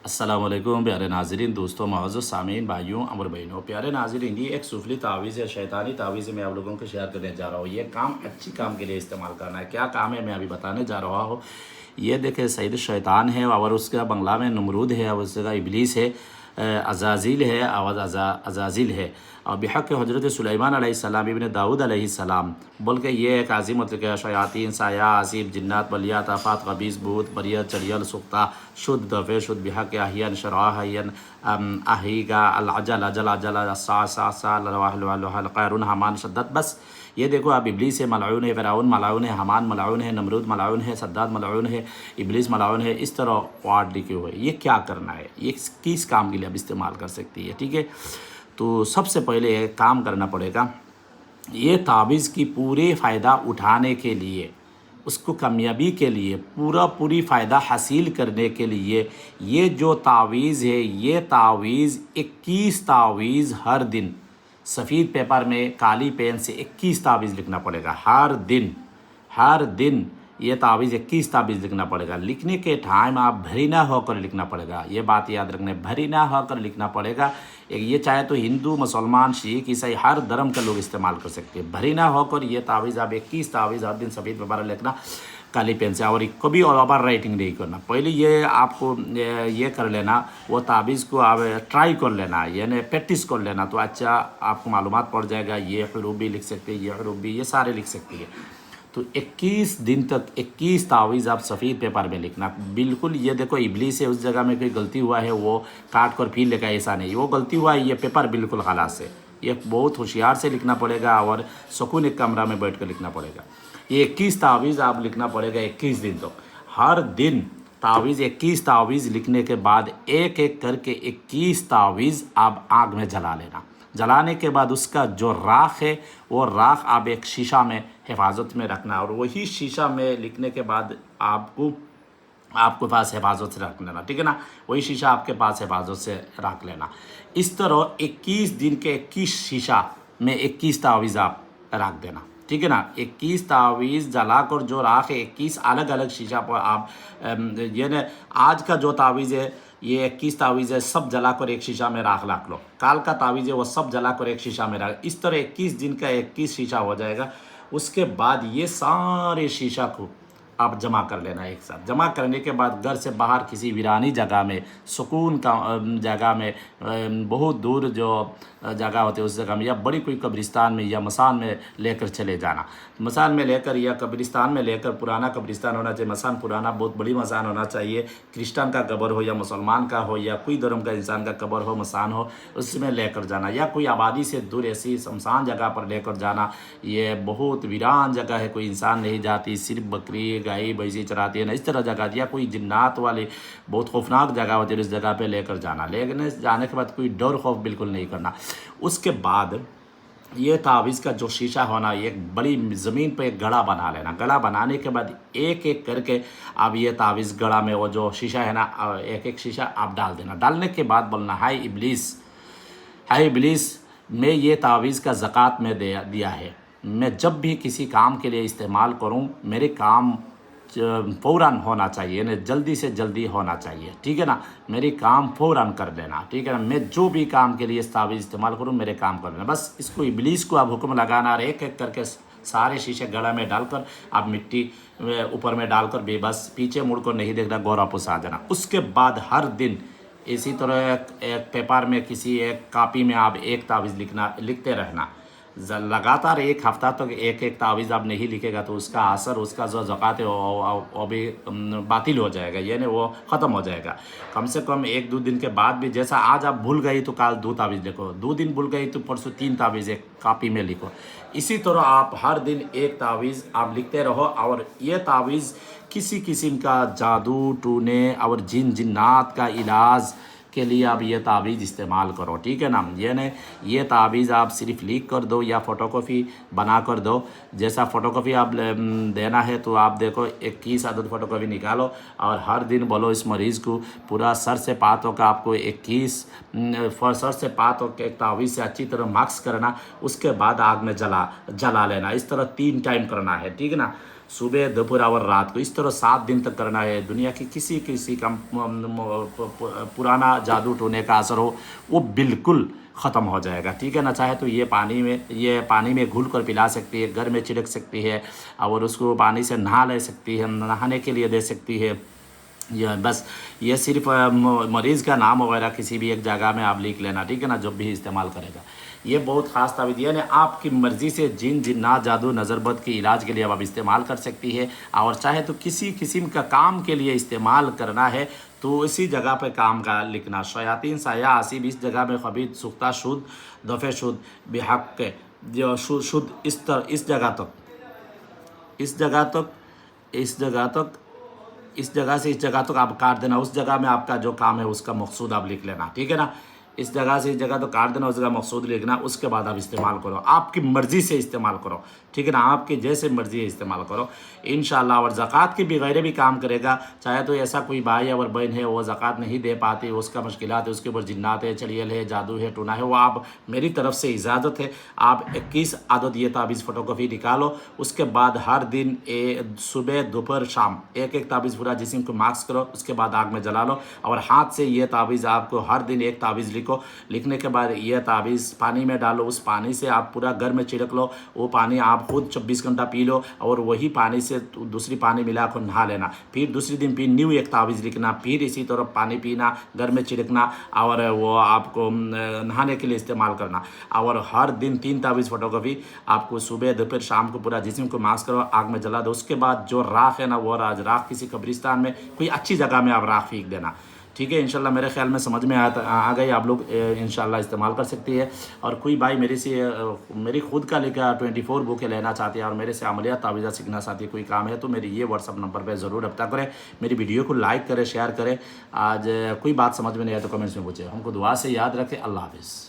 अस्सलाम वालेकुम प्यारे नाज़रीन, दोस्तों, मअज़्ज़ज़ सामीन, भाइयों और बहनों। प्यारे नाज़रीन, ये एक सूफली तावीज़ है, शैतानी तावीज़ है। मैं आप लोगों को शेयर करने जा रहा हूँ। ये काम अच्छी काम के लिए इस्तेमाल करना है। क्या काम है मैं अभी बताने जा रहा हूँ। ये देखे, सैयद शैतान है और उसका बंगला में नमरूद है और उसका इबलीस है, अज़ाज़िल है और अज़ाज़िल है और बिहक़ हज़रत सुलैमान अलैहिस्सलाम इब्न दाऊद अलैहिस्सलाम बोल के ये एक आज़िम मतलब के शयातीन साया आसिफ जिन्नात बलियात आफ़ात ख़बीस बूत बरियत चड़ियल सुख्ता शुद्ध दफ़े शुद्ध बिहक़ अहियन शराहयन अहीगा अल अजल अजल सा सा सा क़ैरुन हमान शद्दत। बस ये देखो, आप इब्लीस है, मलाउन है, फ़िरऔन मलाउन है, हमान मलाउन है, नमरूद मलाउन है, सद्दाद मलाउन है, इब्लीस मलाउन है। इस तरह वार्ड लिखे हुए। ये क्या करना है, ये किस काम के लिए आप इस्तेमाल कर सकती है। ठीक है, तो सबसे पहले एक काम करना पड़ेगा। ये तावीज़ की पूरे फ़ायदा उठाने के लिए, उसको कामयाबी के लिए, पूरी फ़ायदा हासिल करने के लिए ये जो तावीज़ है, ये तावीज़ 21 तावीज़ हर दिन सफ़ेद पेपर में काली पेन से 21 तावीज़ लिखना पड़ेगा। हर दिन ये तावीज़ 21 तावीज़ लिखना पड़ेगा। लिखने के टाइम आप भरीना होकर लिखना पड़ेगा। ये बात याद रखना है, भरीना होकर लिखना पड़ेगा। ये चाहे तो हिंदू, मुसलमान, सिख, ईसाई हर धर्म के लोग इस्तेमाल कर सकते हैं। भरीना होकर ये तावीज़ आप 21 तावीज़ हर दिन सफ़ेद पेपर लिखना काली पेन से, और कभी ओवर राइटिंग नहीं करना। पहले ये आपको ये कर लेना, वो तावीज़ को आप ट्राई कर लेना, यानी प्रैक्टिस कर लेना, तो अच्छा आपको मालूमात पड़ जाएगा। ये हरूफ भी लिख सकते हैं, ये हरूफ भी, ये सारे लिख सकती है। तो 21 दिन तक 21 तावीज़ आप सफ़ेद पेपर में लिखना। बिल्कुल, ये देखो, इबलीस है, उस जगह में कोई गलती हुआ है वो काट कर फिर लिखा, ऐसा नहीं। वो गलती हुआ है, ये पेपर बिल्कुल खलास है। ये बहुत होशियार से लिखना पड़ेगा और सुकून एक कमरा में बैठ कर लिखना पड़ेगा। ये 21 तावीज़ आप लिखना पड़ेगा 21 दिन तक। हर दिन तावीज़ 21 तावीज़ लिखने के बाद एक एक करके 21 तावीज़ आप आग में जला लेना। जलाने के बाद उसका जो राख है, वो राख आप एक शीशा में हिफाजत में रखना, और वही शीशा में लिखने के बाद आपके पास हिफाजत से रख लेना। ठीक है ना, वही शीशा आपके पास हिफाजत से रख लेना। इस तरह 21 दिन के 21 शीशा में 21 तावीज़ आप रख देना। ठीक है ना, 21 तावीज़ जलाकर जो राख है 21 अलग अलग शीशा पर आप यानी आज का जो तावीज़ है ये 21 तावीज़ है, सब जलाकर एक शीशा में राख लो। काल का तावीज़ है वो सब जलाकर एक शीशा में रख। इस तरह 21 दिन का 21 शीशा हो जाएगा। उसके बाद ये सारे शीशा को आप जमा कर लेना एक साथ। जमा करने के बाद घर से बाहर किसी वीरानी जगह में, सुकून का जगह में, बहुत दूर जो जगह होती है उस जगह में, या बड़ी कोई कब्रिस्तान में या मसान में लेकर चले जाना। मसान में लेकर या कब्रिस्तान में लेकर, पुराना कब्रिस्तान होना चाहिए। मसान पुराना, बहुत बड़ी मसान होना चाहिए। क्रिश्चियन का कब्र हो या मुसलमान का हो या कोई धर्म का इंसान का कब्र हो, मसान हो, उसमें लेकर जाना। या कोई आबादी से दूर ऐसी शमशान जगह पर लेकर जाना। ये बहुत वीरान जगह है, कोई इंसान नहीं जाती, सिर्फ बकरी गाय भैंसी चराती है ना, इस तरह जगह। या कोई जिन्नात वाली बहुत खौफनाक जगह होती है, उस जगह पे लेकर जाना। लेकिन जाने के बाद कोई डर खौफ बिल्कुल नहीं करना। उसके बाद ये तावीज़ का जो शीशा होना, एक बड़ी ज़मीन पे एक गड़ा बना लेना। गड़ा बनाने के बाद एक एक करके अब ये तावीज़ गड़ा में वो जो शीशा है ना, एक एक शीशा आप डाल देना। डालने के बाद बोलना, हाय इब्लीस, मैं ये तावीज़ का ज़कात में दिया है। मैं जब भी किसी काम के लिए इस्तेमाल करूं, मेरे काम फ़ौरन होना चाहिए, यानी जल्दी से जल्दी होना चाहिए। ठीक है ना, मेरी काम फ़ौरन कर देना। ठीक है ना, मैं जो भी काम के लिए इस तावीज़ इस्तेमाल करूं, मेरे काम कर देना। बस इसको इबलीस को आप हुक्म लगाना, और एक एक करके सारे शीशे गड़ा में डालकर आप मिट्टी ऊपर में डालकर भी बस पीछे मुड़कर नहीं देखना, गौर वापस आ जाना। उसके बाद हर दिन इसी तरह एक पेपर में, किसी एक कापी में आप एक तावीज़ लिखते रहना। लगातार एक हफ्ता तक एक एक तावीज़ आप नहीं लिखेगा तो उसका असर, उसका जो ज़कात है वो भी बातिल हो जाएगा, यानी वो ख़त्म हो जाएगा। कम से कम 1-2 दिन के बाद भी, जैसा आज आप भूल गई तो कल 2 तावीज़ लिखो, 2 दिन भूल गई तो परसों 3 तावीज़ एक कापी में लिखो। इसी तरह आप हर दिन एक तावीज़ आप लिखते रहो। और ये तावीज़ किसी किस्म का जादू टूने और जिन्नात का इलाज के लिए आप ये तावीज़ इस्तेमाल करो। ठीक है ना, ये तावीज़ आप सिर्फ लिख कर दो या फ़ोटोकॉपी बना कर दो। जैसा फ़ोटोकॉपी आप देना है तो आप देखो 21 अदद फ़ोटोकॉपी निकालो और हर दिन बोलो इस मरीज़ को पूरा सर से पात होकर आपको 21 सर से पात होकर एक तावीज़ से अच्छी तरह मिक्स करना। उसके बाद आग में जला लेना। इस तरह 3 टाइम करना है। ठीक है ना, सुबह दोपहर और रात को, इस तरह 7 दिन तक करना है। दुनिया की किसी किसी का पुराना जादू टोने का असर हो वो बिल्कुल ख़त्म हो जाएगा, ठीक है ना। चाहे तो ये पानी में घुल कर पिला सकती है, घर में छिड़क सकती है और उसको पानी से नहा ले सकती है, नहाने के लिए दे सकती है। यह बस ये सिर्फ मरीज़ का नाम वगैरह किसी भी एक जगह में आप लिख लेना, ठीक है ना, जब भी इस्तेमाल करेगा। ये बहुत ख़ास तावीज़, यानी आपकी मर्ज़ी से जिन जिन्नात जादू नज़रबद के इलाज के लिए अब आप इस्तेमाल कर सकती है। और चाहे तो किसी किस्म का काम के लिए इस्तेमाल करना है तो इसी जगह पे काम का लिखना, शयातीन साया आसिब इस जगह में खबीर सुख्ता शुद्ध दफ़े शुद्ध बेहक के जो शुद्ध इस जगह तक इस जगह तक इस जगह तक इस जगह से इस जगह तक आप काट देना। उस जगह में आपका जो काम है उसका मकसूद आप लिख लेना, ठीक है ना। इस जगह से इस जगह तो काट देना, उस जगह मकसूद लिखना, उसके बाद आप इस्तेमाल करो, आपकी मर्ज़ी से इस्तेमाल करो, ठीक है ना, आपकी जैसे मर्ज़ी है इस्तेमाल करो इंशाल्लाह। और ज़कात के बगैर भी काम करेगा। चाहे तो ऐसा कोई भाई और बहन है वो ज़कात नहीं दे पाती, उसका मुश्किलात है, उसके ऊपर जिन्नात है, चड़ियल है, जादू है, टूना है, वो आप मेरी तरफ से इजाज़त है, आप 21 आदत ये ताबीज़ फ़ोटोकॉपी निकालो। उसके बाद हर दिन सुबह दोपहर शाम एक ताबीज़ पूरा जिस्म को मास्क करो, उसके बाद आग में जला लो और हाथ से ये ताबीज़ आपको हर दिन एक ताबीज़ लिखने के बाद ये ताबीज़ पानी में डालो, उस पानी से आप पूरा घर में छिड़क लो। वो पानी आप खुद 24 घंटा पी लो और वही पानी से दूसरी पानी मिला कर नहा लेना। फिर दूसरे दिन फिर न्यू एक ताबीज़ लिखना, फिर इसी तरह पानी पीना, घर में छिड़कना और वो आपको नहाने के लिए इस्तेमाल करना। और हर दिन 3 ताबीज़ फ़ोटोकॉपी आपको सुबह दोपहर शाम को पूरा जिस्म को मास्क करो, आग में जला दो। उसके बाद जो राख है ना वो राख किसी कब्रिस्तान में कोई अच्छी जगह में आप राख फेंक देना, ठीक है। इंशाल्लाह मेरे ख्याल में समझ में आ गई, आप लोग इंशाल्लाह इस्तेमाल कर सकती है। और कोई भाई मेरी खुद का लिखा 24 बुकें लेना चाहती है और मेरे से अमलियात तावीज़ा सीखना चाहती है, कोई काम है तो मेरी ये व्हाट्सअप नंबर पे ज़रूर रब्ता करें। मेरी वीडियो को लाइक करें, शेयर करें। आज कोई बात समझ में नहीं आए तो कमेंट्स में पूछे। हमको दुआ से याद रखें। अल्लाह हाफ़िज़।